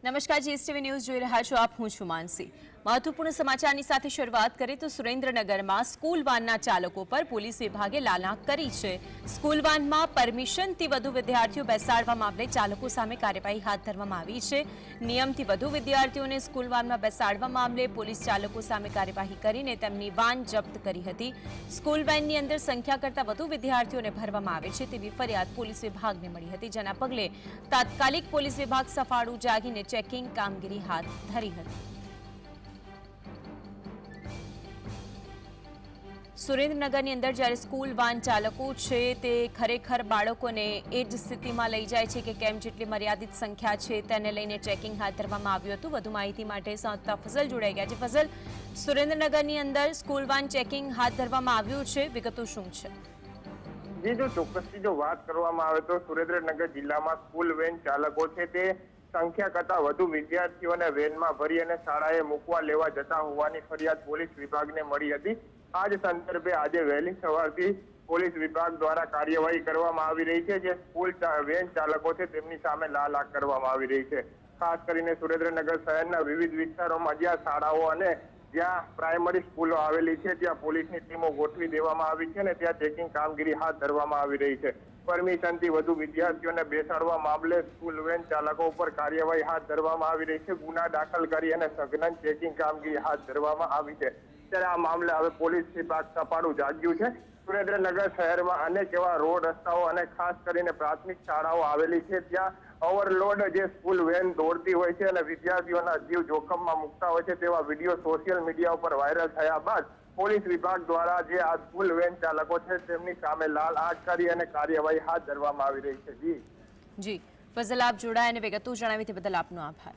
નમસ્કાર, GSTV news જોઈ રહ્યા છો આપ। હું છું માનસી। મહત્વપૂર્ણ સમાચારની સાથે શરૂઆત કરીએ તો સુરેન્દ્રનગરમાં સ્કૂલ વાનના ચાલકો પર પોલીસ વિભાગે લાલાંક કરી છે। સ્કૂલ વાનમાં પરમિશનથી વધુ વિદ્યાર્થીઓ બેસાડવા મામલે ચાલકો સામે કાર્યવાહી હાથ ધરવામાં આવી છે। નિયમથી વધુ વિદ્યાર્થીઓને સ્કૂલ વાનમાં બેસાડવા મામલે પોલીસ ચાલકો સામે કાર્યવાહી કરીને તેમની વાન જપ્ત કરી હતી। સ્કૂલ વેનની અંદર સંખ્યા કરતાં વધુ વિદ્યાર્થીઓને ભરવામાં આવે છે તેવી ફરિયાદ પોલીસ વિભાગને મળી હતી, જેના પગલે તાત્કાલિક પોલીસ વિભાગ સફાળું જાગીને ચેકિંગ કામગીરી હાથ ધરી હતી। સુરેન્દ્રનગરની અંદર જ્યારે સ્કૂલ વાન ચાલકો છે તે ખરેખર બાળકોને એ જ સ્થિતિમાં લઈ જાય છે કે કેમ, જેટલી મર્યાદિત સંખ્યા છે તેને લઈને ચેકિંગ હાથ ધરવામાં આવ્યું હતું। વધુ માહિતી માટે સંવાદદાતા ફઝલ જોડાઈ ગયા છે। ફઝલ, સુરેન્દ્રનગરની અંદર સ્કૂલ વાન ચેકિંગ હાથ ધરવામાં આવ્યું છે, વિગતો શું છે? जी, जो ચોક્કસથી જો વાત કરવામાં આવે તો સુરેન્દ્રનગર જિલ્લામાં સ્કૂલ વેન ચાલકો છે તે સંખ્યા કરતાં વધુ વિદ્યાર્થીઓને વેનમાં ભરી અને શાળાએ મૂકવા લેવા જતા હોવાની ફરિયાદ પોલીસ વિભાગને મળી હતી। આ જ સંદર્ભે આજે વહેલી સવારથી પોલીસ વિભાગ દ્વારા કાર્યવાહી કરવામાં આવી રહી છે। જે સ્કૂલ વેન ચાલકો છે તેમની સામે લાલાંક કરવામાં આવી રહી છે। ખાસ કરીને સુરેન્દ્રનગર શહેરના વિવિધ વિસ્તારોમાં જ્યાં શાળાઓ અને જ્યાં પ્રાઇમરી સ્કૂલો આવેલી છે ત્યાં પોલીસની ટીમો ગોઠવી દેવામાં આવી છે અને ત્યાં ચેકિંગ કામગીરી હાથ ધરવામાં આવી રહી છે। પરમિશનથી વધુ વિદ્યાર્થીઓને બેસાડવા મામલે સ્કૂલ વેન ચાલકો ઉપર કાર્યવાહી હાથ ધરવામાં આવી રહી છે। ગુના દાખલ કરી અને સઘન ચેકિંગ કામગીરી હાથ ધરવામાં આવી છે। ત્યારે આ મામલે હવે પોલીસ વિભાગ સફાળું જાગ્યું છે। સુરેન્દ્રનગર શહેરમાં અનેક એવા રોડ રસ્તાઓ અને ખાસ કરીને પ્રાથમિક શાળાઓ આવેલી છે ત્યાં ઓવરલોડ જે સ્કૂલ વેન દોડતી હોય છે અને વિદ્યાર્થીઓના જીવ જોખમમાં મૂકતા હોય છે તેવા વિડીયો સોશિયલ મીડિયા ઉપર વાયરલ થયા બાદ પોલીસ વિભાગ દ્વારા જે આ સ્કૂલ વેન ચાલકો છે તેમની સામે લાલાંક કરી અને કાર્યવાહી હાથ ધરવામાં આવી રહી છે। જી ફઝલ, આપ જોડાયા અને વિગતો જણાવી તે બદલ આપનો આભાર।